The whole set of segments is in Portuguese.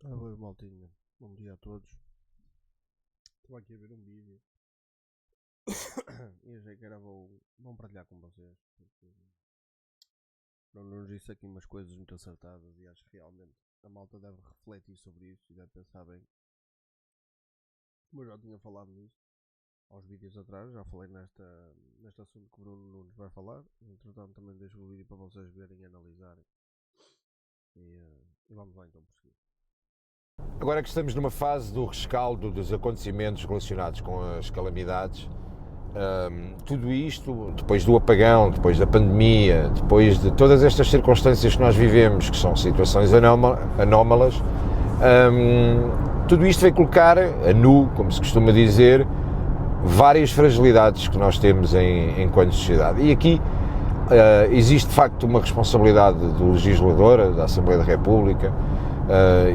Oi, maltinha. Bom dia a todos. Estou aqui a ver um vídeo e achei que era bom partilhar com vocês. Porque não nos disse aqui umas coisas muito acertadas e acho que realmente a malta deve refletir sobre isso e deve pensar bem. Como eu já tinha falado nisso aos vídeos atrás, já falei neste assunto que o Bruno Nunes vai falar. Entretanto, também deixo o vídeo para vocês verem e analisarem. E vamos lá então prosseguir. Agora que estamos numa fase do rescaldo dos acontecimentos relacionados com as calamidades, tudo isto, depois do apagão, depois da pandemia, depois de todas estas circunstâncias que nós vivemos, que são situações anómalas, tudo isto vai colocar a nu, como se costuma dizer, várias fragilidades que nós temos enquanto sociedade. E aqui existe de facto uma responsabilidade do legislador, da Assembleia da República,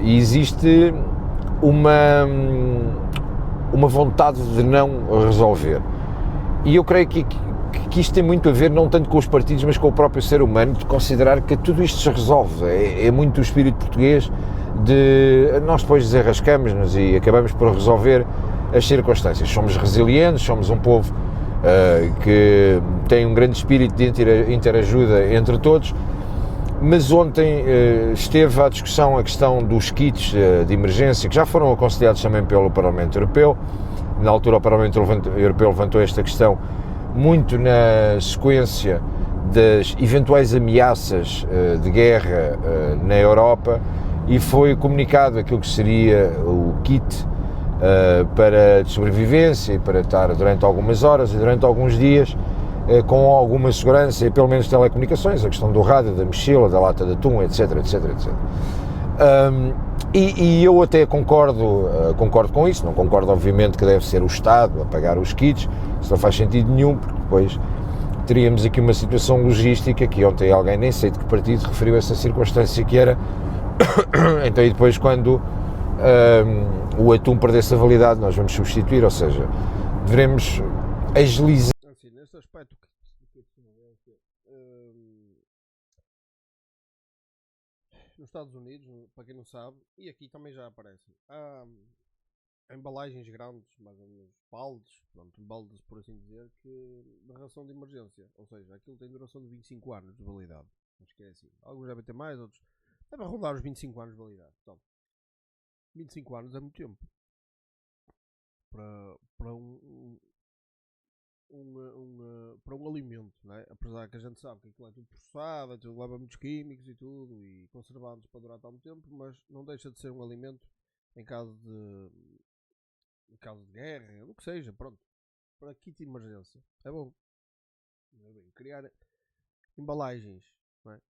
e existe uma vontade de não resolver. E eu creio que isto tem muito a ver não tanto com os partidos, mas com o próprio ser humano, de considerar que tudo isto se resolve. É muito o espírito português de nós depois desenrascamos-nos e acabamos por resolver as circunstâncias. Somos resilientes, somos um povo que tem um grande espírito de interajuda entre todos. Mas ontem esteve à discussão a questão dos kits de emergência, que já foram aconselhados também pelo Parlamento Europeu. Na altura o Parlamento Europeu levantou esta questão muito na sequência das eventuais ameaças de guerra na Europa, e foi comunicado aquilo que seria o kit para de sobrevivência e para estar durante algumas horas e durante alguns dias com alguma segurança e pelo menos telecomunicações, a questão do rádio, da mochila, da lata de atum, etc, etc, etc. E eu até concordo com isso, não concordo obviamente que deve ser o Estado a pagar os kits, isso não faz sentido nenhum, porque depois teríamos aqui uma situação logística que ontem alguém, nem sei de que partido, referiu essa circunstância que era, então e depois quando o atum perdesse a validade nós vamos substituir, ou seja, devemos agilizar. Assim, nesse aspecto nos Estados Unidos, para quem não sabe, e aqui também já aparecem, há embalagens grandes, mais ou menos baldes, pronto, baldes por assim dizer, de ração de emergência. Ou seja, aquilo tem duração de 25 anos de validade. Acho que é assim. Alguns devem ter mais, outros devem rondar os 25 anos de validade. Então, 25 anos é muito tempo para para um alimento, né? Apesar que a gente sabe que aquilo é tudo processado, é tudo, leva muitos químicos e tudo, e conservantes para durar tanto tempo, mas não deixa de ser um alimento em caso de guerra, o que seja, pronto. Para kit de emergência. É bom. É bem. Criar embalagens, não é?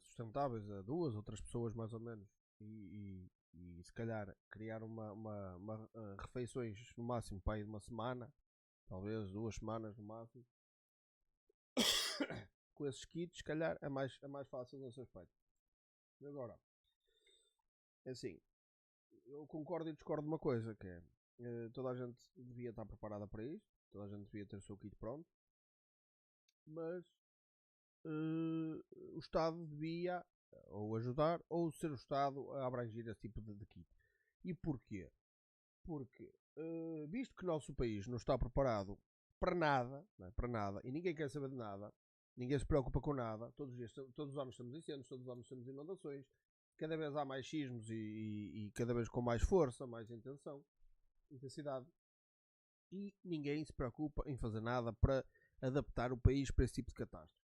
Sustentáveis a duas ou três pessoas mais ou menos, e se calhar criar refeições no máximo para aí de uma semana, talvez 2 semanas no máximo, com esses kits, se calhar é mais fácil nesse aspecto. E agora, é assim, eu concordo e discordo de uma coisa, que é toda a gente devia estar preparada para isto, toda a gente devia ter o seu kit pronto, mas o Estado devia ou ajudar ou ser o Estado a abranger esse tipo de kit. E porquê? Porque, visto que o nosso país não está preparado para nada, não é? Para nada, e ninguém quer saber de nada, ninguém se preocupa com nada, todos os anos temos incêndios, todos os anos temos inundações, cada vez há mais sismos e cada vez com mais força, mais intensidade, e ninguém se preocupa em fazer nada para adaptar o país para esse tipo de catástrofe.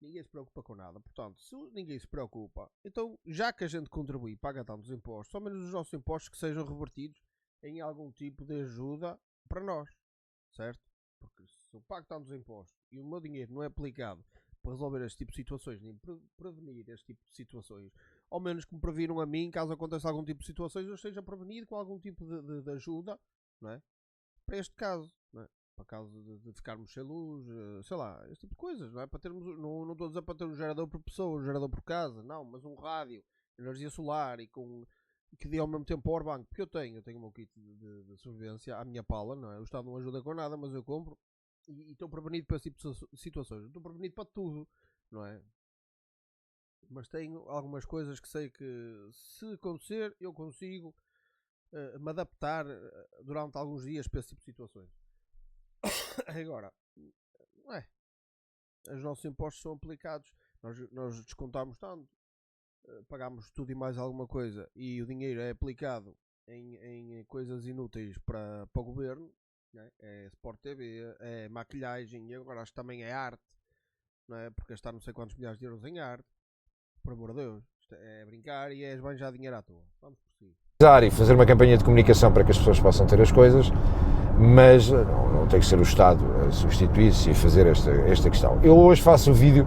Ninguém se preocupa com nada. Portanto, se ninguém se preocupa, então já que a gente contribui e paga tantos impostos, ao menos os nossos impostos que sejam revertidos em algum tipo de ajuda para nós, certo? Porque se eu pago tantos impostos e o meu dinheiro não é aplicado para resolver este tipo de situações, nem prevenir este tipo de situações, ao menos que me previram a mim, caso aconteça algum tipo de situações, eu esteja prevenido com algum tipo de ajuda, não é? Para este caso, não é? Para caso de ficarmos sem luz, sei lá, esse tipo de coisas, não é? Para termos, não estou a dizer para ter um gerador por pessoa, um gerador por casa, não, mas um rádio, energia solar que dê ao mesmo tempo power bank, porque eu tenho o meu kit de sobrevivência à minha pala, não é? O Estado não ajuda com nada, mas eu compro e estou prevenido para esse tipo de situações, estou prevenido para tudo, não é? mas tenho algumas coisas que sei que, se acontecer, eu consigo me adaptar durante alguns dias para esse tipo de situações. Agora, não é? Os nossos impostos são aplicados, nós descontamos tanto, pagamos tudo e mais alguma coisa, e o dinheiro é aplicado em coisas inúteis para o governo, né? É Sport TV, é maquilhagem, e agora acho que também é arte, não é? Porque gastar não sei quantos milhares de euros em arte, por amor de Deus, isto é brincar e é esbanjar dinheiro à toa. Vamos por si. E fazer uma campanha de comunicação para que as pessoas possam ter as coisas, mas não tem que ser o Estado a substituir-se e fazer esta questão. Eu hoje faço um vídeo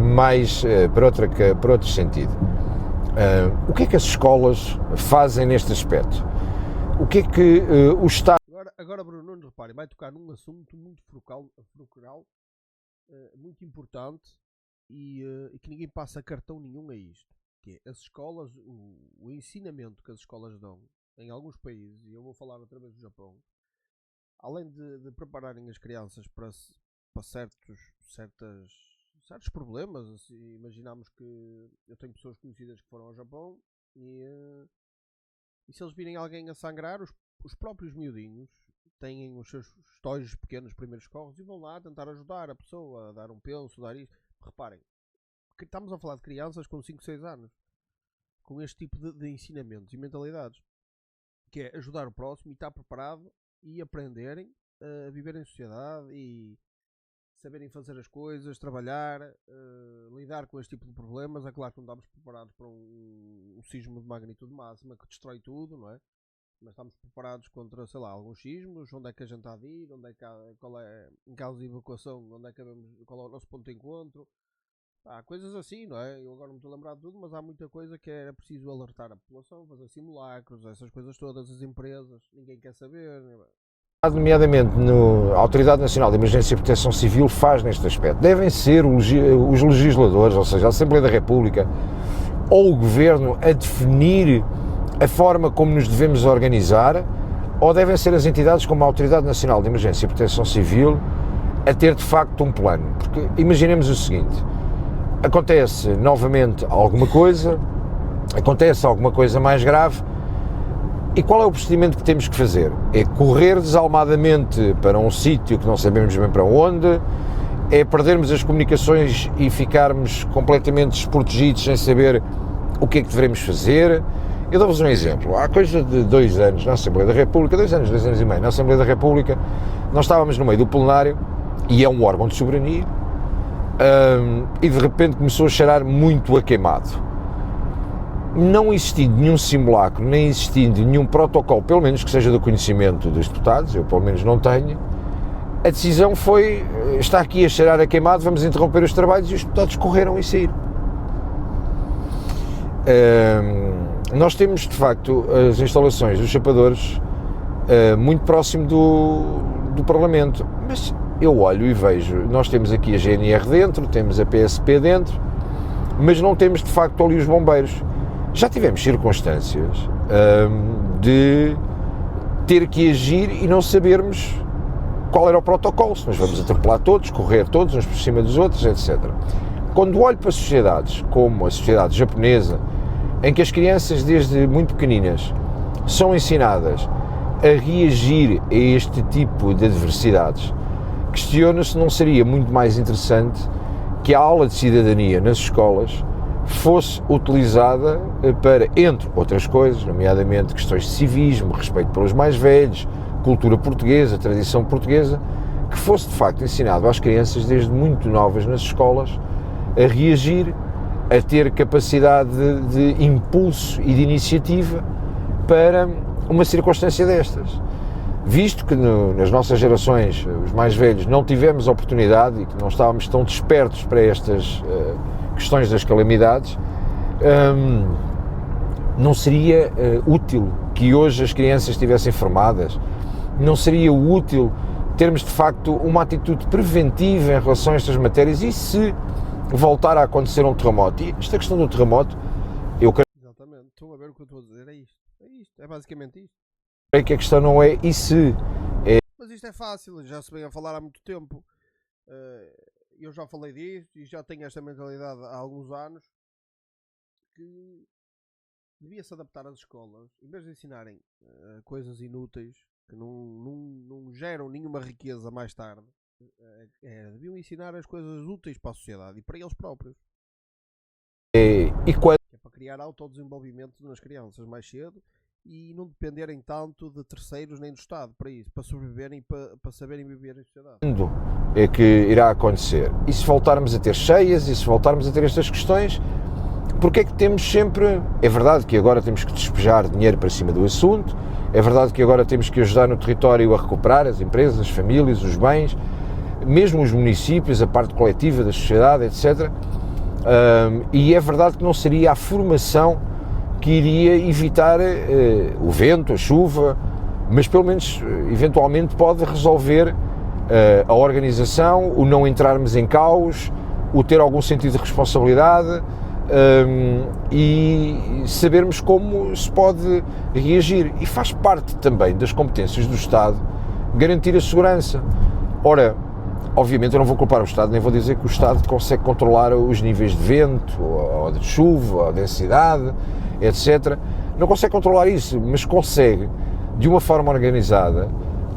mais para outro sentido. O que é que as escolas fazem neste aspecto? O que é que o Estado... Agora Bruno Nunes, reparem, vai tocar num assunto muito frugal, muito importante e que ninguém passa cartão nenhum a isto. Que é as escolas, o ensinamento que as escolas dão em alguns países, e eu vou falar outra vez do Japão, além de prepararem as crianças para certos problemas. Assim, imaginamos que eu tenho pessoas conhecidas que foram ao Japão e se eles virem alguém a sangrar, os próprios miudinhos têm os seus estojos pequenos, primeiros socorros, e vão lá tentar ajudar a pessoa, a dar um penso, dar isto. Reparem, que estamos a falar de crianças com 5, 6 anos, com este tipo de ensinamentos e mentalidades, que é ajudar o próximo e estar preparado e aprenderem a viver em sociedade e saberem fazer as coisas, trabalhar, lidar com este tipo de problemas. É claro que não estamos preparados para um sismo de magnitude máxima que destrói tudo, não é? Mas estamos preparados contra, sei lá, alguns sismos, onde é que a gente há de ir, qual é, em caso de evacuação, qual é o nosso ponto de encontro. Há coisas assim, não é? Eu agora não me estou a lembrar de tudo, mas há muita coisa que era preciso alertar a população, fazer simulacros, essas coisas todas, as empresas, ninguém quer saber. Nomeadamente a Autoridade Nacional de Emergência e Proteção Civil faz neste aspecto. Devem ser os legisladores, ou seja, a Assembleia da República ou o Governo a definir a forma como nos devemos organizar, ou devem ser as entidades como a Autoridade Nacional de Emergência e Proteção Civil a ter de facto um plano. Porque imaginemos o seguinte: acontece novamente alguma coisa mais grave, e qual é o procedimento que temos que fazer? É correr desalmadamente para um sítio que não sabemos bem para onde, é perdermos as comunicações e ficarmos completamente desprotegidos sem saber o que é que devemos fazer. Eu dou-vos um exemplo. Há coisa de 2 anos na Assembleia da República, 2 anos e meio, na Assembleia da República, nós estávamos no meio do plenário, e é um órgão de soberania, e de repente começou a cheirar muito a queimado. Não existindo nenhum simulacro, nem existindo nenhum protocolo, pelo menos que seja do conhecimento dos deputados, eu pelo menos não tenho, a decisão foi: está aqui a cheirar a queimado, vamos interromper os trabalhos, e os deputados correram e saíram. Nós temos, de facto, as instalações dos chapadores muito próximo do Parlamento, mas eu olho e vejo, nós temos aqui a GNR dentro, temos a PSP dentro, mas não temos, de facto, ali os bombeiros. Já tivemos circunstâncias de ter que agir e não sabermos qual era o protocolo, se nós vamos atropelar todos, correr todos uns por cima dos outros, etc. Quando olho para sociedades como a sociedade japonesa, em que as crianças desde muito pequeninas são ensinadas a reagir a este tipo de adversidades, questiono se não seria muito mais interessante que a aula de cidadania nas escolas fosse utilizada para, entre outras coisas, nomeadamente questões de civismo, respeito pelos mais velhos, cultura portuguesa, tradição portuguesa, que fosse de facto ensinado às crianças desde muito novas nas escolas a reagir, a ter capacidade de impulso e de iniciativa para uma circunstância destas. Visto que nas nossas gerações, os mais velhos, não tivemos oportunidade e que não estávamos tão despertos para estas questões das calamidades, não seria útil que hoje as crianças estivessem formadas? Não seria útil termos de facto uma atitude preventiva em relação a estas matérias? E se voltar a acontecer um terremoto? E esta questão do terremoto, eu creio... Exatamente, estão a ver o que eu estou a dizer, é isto, é basicamente isto. Creio que a questão não é e se... Mas isto é fácil, já se vem a falar há muito tempo. Eu já falei disto e já tenho esta mentalidade há alguns anos. que devia-se adaptar às escolas, em vez de ensinarem coisas inúteis que não geram nenhuma riqueza mais tarde, deviam ensinar as coisas úteis para a sociedade e para eles próprios. E quando... É para criar autodesenvolvimento nas crianças mais cedo e não dependerem tanto de terceiros nem do Estado para isso, para sobreviverem e para saberem viver em sociedade. É que irá acontecer. E se voltarmos a ter cheias, e se voltarmos a ter estas questões, porque é que temos sempre... É verdade que agora temos que despejar dinheiro para cima do assunto, é verdade que agora temos que ajudar no território a recuperar as empresas, as famílias, os bens, mesmo os municípios, a parte coletiva da sociedade, etc. E é verdade que não seria a formação que iria evitar o vento, a chuva, mas pelo menos eventualmente pode resolver a organização, o não entrarmos em caos, o ter algum sentido de responsabilidade e sabermos como se pode reagir. E faz parte também das competências do Estado garantir a segurança. Ora, obviamente eu não vou culpar o Estado, nem vou dizer que o Estado consegue controlar os níveis de vento, ou de chuva, ou de densidade, etc. Não consegue controlar isso, mas consegue, de uma forma organizada,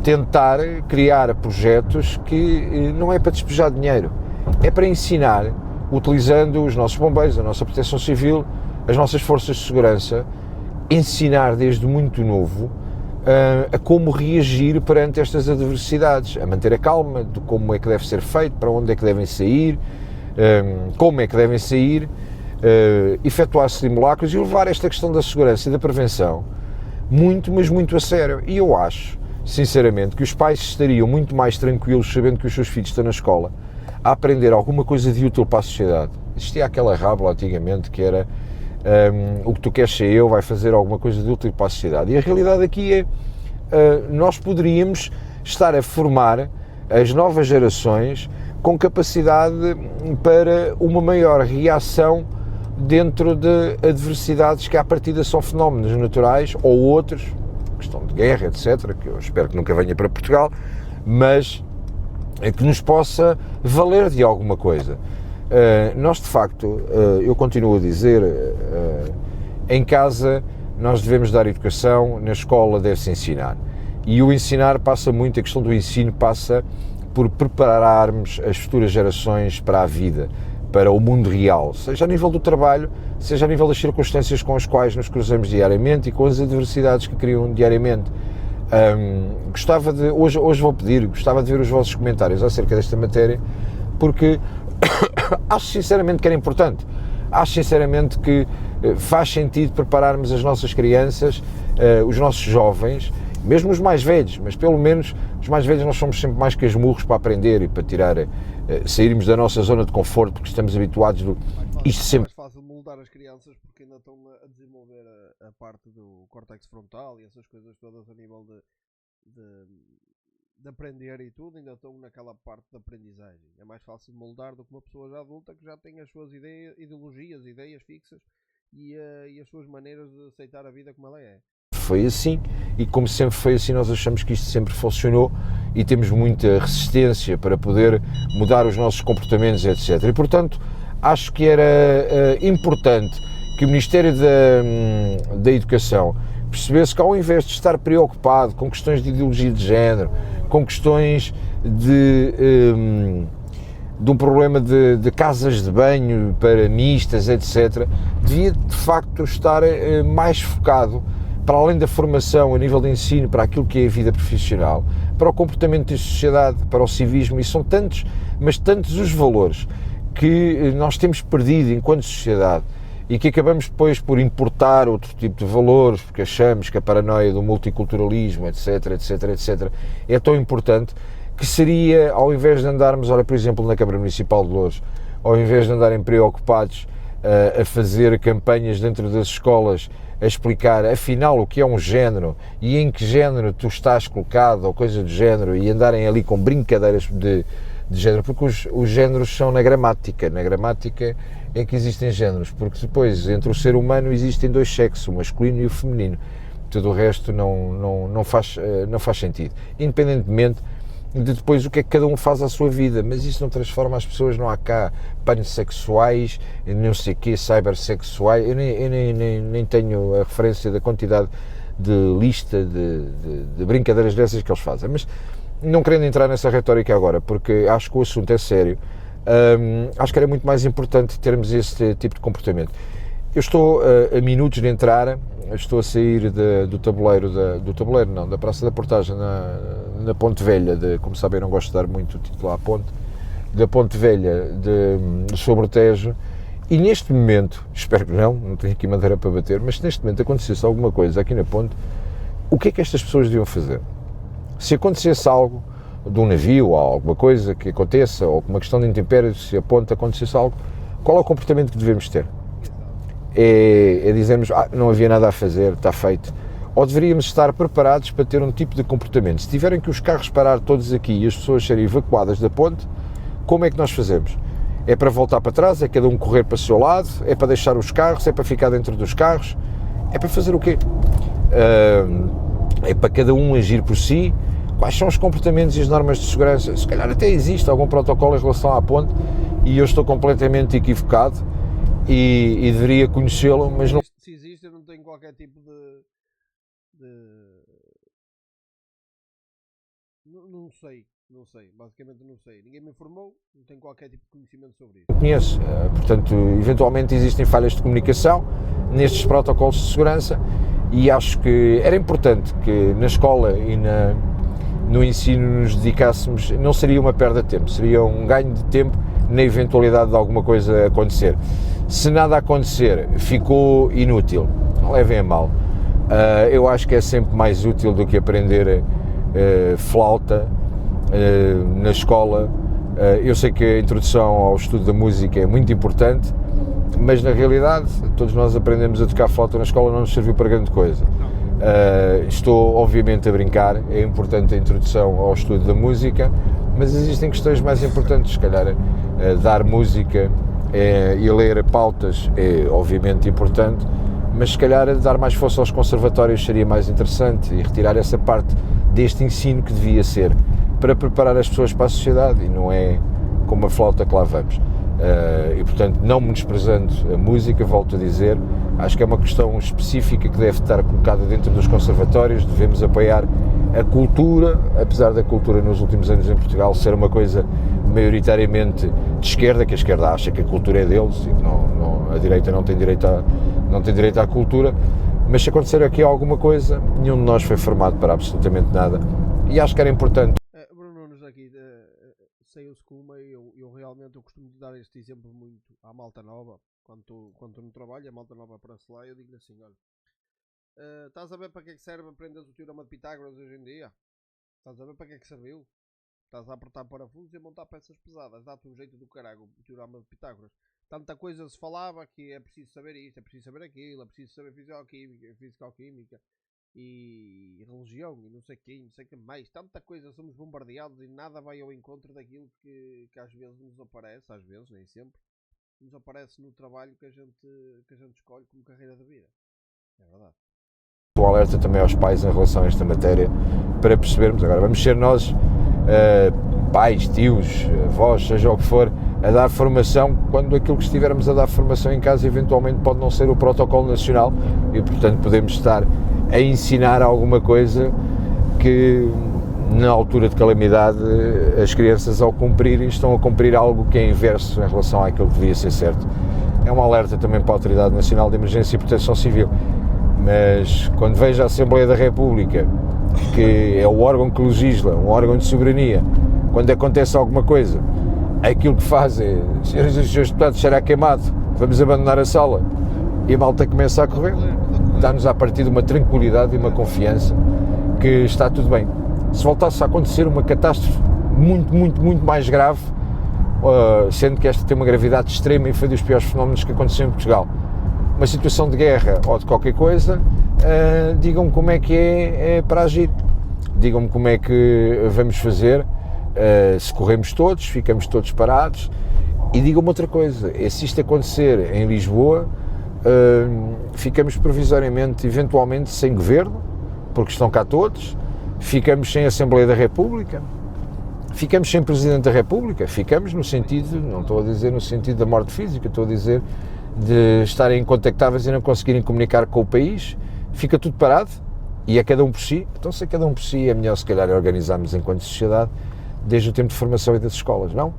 tentar criar projetos que não é para despejar dinheiro, é para ensinar, utilizando os nossos bombeiros, a nossa proteção civil, as nossas forças de segurança, ensinar desde muito novo a como reagir perante estas adversidades, a manter a calma, de como é que deve ser feito, para onde é que devem sair, como é que devem sair, efetuar simulacros e levar esta questão da segurança e da prevenção muito, mas muito a sério. E eu acho, sinceramente, que os pais estariam muito mais tranquilos sabendo que os seus filhos estão na escola a aprender alguma coisa de útil para a sociedade. Existia aquela rábula antigamente que era o que tu queres ser eu, vai fazer alguma coisa de útil para a sociedade. E a realidade aqui é, nós poderíamos estar a formar as novas gerações com capacidade para uma maior reação dentro de adversidades que à partida são fenómenos naturais ou outros, questão de guerra, etc., que eu espero que nunca venha para Portugal, mas que nos possa valer de alguma coisa. Nós, de facto, eu continuo a dizer, em casa nós devemos dar educação, na escola deve-se ensinar. E o ensinar passa muito, a questão do ensino passa por prepararmos as futuras gerações para a vida, para o mundo real, seja a nível do trabalho, seja a nível das circunstâncias com as quais nos cruzamos diariamente e com as adversidades que criam diariamente. Gostava de, hoje gostava de ver os vossos comentários acerca desta matéria, porque acho sinceramente que era importante, acho sinceramente que faz sentido prepararmos as nossas crianças, os nossos jovens, mesmo os mais velhos, mas pelo menos os mais velhos nós somos sempre mais casmurros para aprender e para tirar, sairmos da nossa zona de conforto, porque estamos habituados isto sempre. É mais fácil moldar as crianças porque ainda estão a desenvolver a parte do córtex frontal e essas coisas todas a nível de aprender e tudo, ainda estão naquela parte da aprendizagem. É mais fácil moldar do que uma pessoa já adulta que já tem as suas ideologias, ideias fixas e as suas maneiras de aceitar a vida como ela é. Foi assim, e como sempre foi assim, nós achamos que isto sempre funcionou e temos muita resistência para poder mudar os nossos comportamentos, etc. E, portanto, acho que era importante que o Ministério da Educação percebesse que, ao invés de estar preocupado com questões de ideologia de género, com questões de um problema de casas de banho para mistas, etc., devia, de facto, estar mais focado para além da formação a nível de ensino, para aquilo que é a vida profissional, para o comportamento de sociedade, para o civismo, e são tantos, mas tantos os valores que nós temos perdido enquanto sociedade e que acabamos depois por importar outro tipo de valores, porque achamos que a paranoia do multiculturalismo, etc, etc, etc, é tão importante que seria, ao invés de andarmos, por exemplo, na Câmara Municipal de Loures, ao invés de andarem preocupados a fazer campanhas dentro das escolas, a explicar afinal o que é um género e em que género tu estás colocado ou coisa do género, e andarem ali com brincadeiras de género, porque os géneros são na gramática é que existem géneros, porque depois entre o ser humano existem dois sexos, o masculino e o feminino, tudo o resto não faz sentido, independentemente de depois o que é que cada um faz à sua vida, mas isso não transforma as pessoas, não há cá pansexuais, não sei o quê, cybersexuais, eu nem tenho a referência da quantidade de lista de brincadeiras dessas que eles fazem, mas não querendo entrar nessa retórica agora, porque acho que o assunto é sério, acho que era muito mais importante termos esse tipo de comportamento. Eu estou a minutos de entrar, estou a sair do tabuleiro, da Praça da Portagem, na Ponte Velha, como sabem eu não gosto de dar muito o título à ponte, da Ponte Velha de sobre o Tejo, e neste momento, espero que não tenho aqui madeira para bater, mas se neste momento acontecesse alguma coisa aqui na ponte, o que é que estas pessoas deviam fazer? Se acontecesse algo de um navio ou alguma coisa que aconteça, ou uma questão de intempéries, se a ponte acontecesse algo, qual é o comportamento que devemos ter? É dizermos, não havia nada a fazer, está feito, ou deveríamos estar preparados para ter um tipo de comportamento? Se tiverem que os carros parar todos aqui e as pessoas serem evacuadas da ponte, como é que nós fazemos? É para voltar para trás? É cada um correr para o seu lado? É para deixar os carros? É para ficar dentro dos carros? É para fazer o quê? É para cada um agir por si? Quais são os comportamentos e as normas de segurança? Se calhar até existe algum protocolo em relação à ponte e eu estou completamente equivocado e deveria conhecê-lo, mas não... Se existe, eu não tenho qualquer tipo de... Não sei, basicamente não sei. Ninguém me informou, não tenho qualquer tipo de conhecimento sobre isso. Conheço, portanto, eventualmente existem falhas de comunicação nestes protocolos de segurança e acho que era importante que na escola e no ensino nos dedicássemos, não seria uma perda de tempo, seria um ganho de tempo na eventualidade de alguma coisa acontecer. Se nada acontecer, ficou inútil, não levem a mal. Eu acho que é sempre mais útil do que aprender flauta na escola. Eu sei que a introdução ao estudo da música é muito importante, mas na realidade todos nós aprendemos a tocar flauta na escola, não nos serviu para grande coisa. Estou obviamente a brincar, é importante a introdução ao estudo da música, mas existem questões mais importantes, se calhar dar música e ler pautas é obviamente importante, mas se calhar dar mais força aos conservatórios seria mais interessante e retirar essa parte deste ensino que devia ser para preparar as pessoas para a sociedade e não é como a flauta que lá vamos. E portanto, não menosprezando a música, volto a dizer, acho que é uma questão específica que deve estar colocada dentro dos conservatórios, devemos apoiar a cultura, apesar da cultura nos últimos anos em Portugal ser uma coisa maioritariamente de esquerda, que a esquerda acha que a cultura é deles e que a direita não tem direito à cultura, mas se acontecer aqui alguma coisa, nenhum de nós foi formado para absolutamente nada e acho que era importante. Bruno Nunes aqui, saiu-se com uma, eu realmente eu costumo dar este exemplo muito à malta nova, quando estou no trabalho, a malta nova aparece lá e eu digo-lhe assim, olha, estás a ver para que é que serve aprender o teorema de Pitágoras hoje em dia? Estás a ver para que é que serviu? Estás a apertar parafusos e a montar peças pesadas, dá-te um jeito do caralho o teorema de Pitágoras. Tanta coisa se falava que é preciso saber isto, é preciso saber aquilo, é preciso saber fisicoquímica e religião e não sei o que mais, tanta coisa, somos bombardeados e nada vai ao encontro daquilo que às vezes nos aparece, às vezes, nem sempre, nos aparece no trabalho que a gente escolhe como carreira de vida. É verdade. O alerta também aos pais em relação a esta matéria, para percebermos, agora vamos ser nós, pais, tios, avós, seja o que for, a dar formação, quando aquilo que estivermos a dar formação em casa eventualmente pode não ser o protocolo nacional e portanto podemos estar a ensinar alguma coisa que na altura de calamidade as crianças ao cumprirem estão a cumprir algo que é inverso em relação àquilo que devia ser certo. É um alerta também para a Autoridade Nacional de Emergência e Proteção Civil, mas quando vejo a Assembleia da República, que é o órgão que legisla, um órgão de soberania, quando acontece alguma coisa, aquilo que faz é, senhoras e senhores deputados, será queimado, vamos abandonar a sala, e a malta começa a correr, dá-nos a partir de uma tranquilidade e uma confiança que está tudo bem. Se voltasse a acontecer uma catástrofe muito mais grave, sendo que esta tem uma gravidade extrema e foi dos piores fenómenos que aconteceu em Portugal, uma situação de guerra ou de qualquer coisa, digam-me como é que é para agir, digam-me como é que vamos fazer, se corremos todos, ficamos todos parados, e digam-me outra coisa, se isto acontecer em Lisboa, ficamos provisoriamente, eventualmente, sem governo, porque estão cá todos, ficamos sem Assembleia da República, ficamos sem Presidente da República, ficamos no sentido, não estou a dizer no sentido da morte física, estou a dizer de estarem incontactáveis e não conseguirem comunicar com o país, fica tudo parado e é cada um por si. Então, se é cada um por si, é melhor se calhar organizarmos enquanto sociedade desde o tempo de formação e das escolas, não?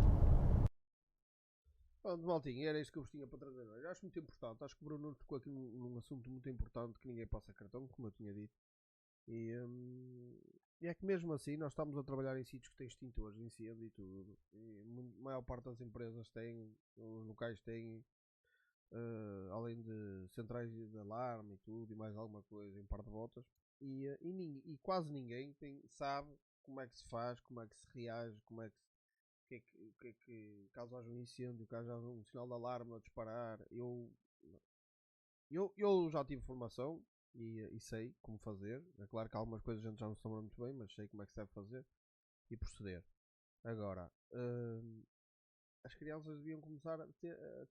Pronto, maltinho, era isto que eu vos tinha para trazer hoje. Acho muito importante, acho que o Bruno tocou aqui num assunto muito importante que ninguém passa cartão, como eu tinha dito. E é que mesmo assim nós estamos a trabalhar em sítios que têm extintores de incêndio e tudo. E a maior parte das empresas têm, os locais têm, além de centrais de alarme e tudo, e mais alguma coisa em par de botas. E quase ninguém sabe como é que se faz, como é que se reage, como é que caso haja um incêndio, caso haja um sinal de alarme a disparar. Eu já tive formação e sei como fazer. É claro que algumas coisas a gente já não se lembra muito bem, mas sei como é que se deve fazer e proceder. Agora, as crianças deviam começar a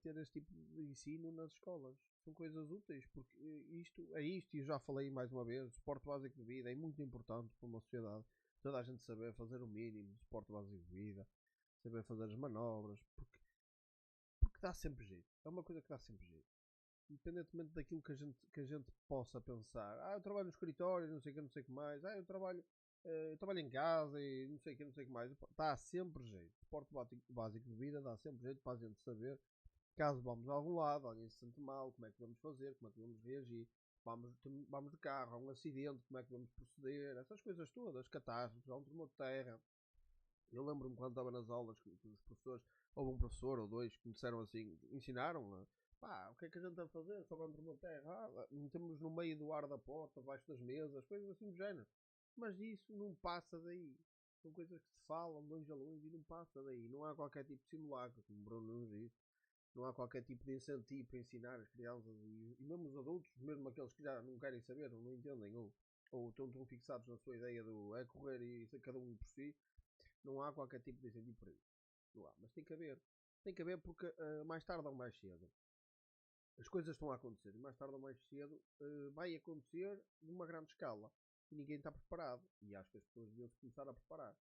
ter este tipo de ensino nas escolas. São coisas úteis, porque isto é isto, e eu já falei mais uma vez, o suporte básico de vida é muito importante para uma sociedade. Toda a gente saber fazer o mínimo de suporte básico de vida, saber fazer as manobras, porque dá sempre jeito. É uma coisa que dá sempre jeito. Independentemente daquilo que a gente possa pensar. Eu trabalho no escritório, não sei o que, não sei o que mais. Eu trabalho em casa e não sei o que, não sei o que mais. Dá sempre jeito. Suporte básico de vida dá sempre jeito para a gente saber. Caso vamos a algum lado, alguém se sente mal, como é que vamos fazer, como é que vamos reagir. Vamos de carro, há um acidente, como é que vamos proceder. Essas coisas todas, catástrofes, há um tremor de terra. Eu lembro-me quando estava nas aulas que os professores, houve um professor ou dois que me disseram assim, ensinaram, o que é que a gente está a fazer? Só vamos uma terra, metemos no meio do ar da porta, abaixo das mesas, coisas assim do género. Mas isso não passa daí. São coisas que se falam longe a longe e não passa daí. Não há qualquer tipo de simulacro, como o Bruno nos disse. Não há qualquer tipo de incentivo para ensinar as crianças e mesmo os adultos, mesmo aqueles que já não querem saber, não entendem ou estão tão fixados na sua ideia do é correr e ser cada um por si. Não há qualquer tipo de incentivo para isso. Não há. Mas tem que haver. Tem que haver porque mais tarde ou mais cedo as coisas estão a acontecer. E mais tarde ou mais cedo vai acontecer numa grande escala. E ninguém está preparado. E acho que as pessoas deviam se começar a preparar.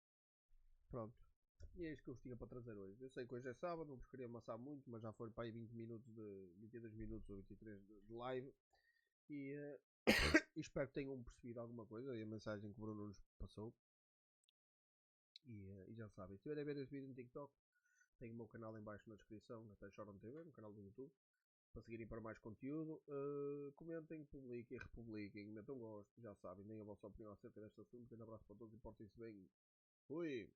Pronto. E é isto que eu vos tinha para trazer hoje. Eu sei que hoje é sábado, não vos queria amassar muito, mas já foi para aí 20 minutos 22 minutos ou 23 de live. E, e espero que tenham percebido alguma coisa e a mensagem que o Bruno nos passou. E já sabem, se estiverem a ver este vídeo no TikTok, tenho o meu canal em baixo na descrição, até Choram TV, no canal do YouTube, para seguirem para mais conteúdo. Comentem, publiquem, republiquem, metam gosto, já sabem, nem a vossa opinião acerca deste assunto. Um abraço para todos e portem-se bem. Fui!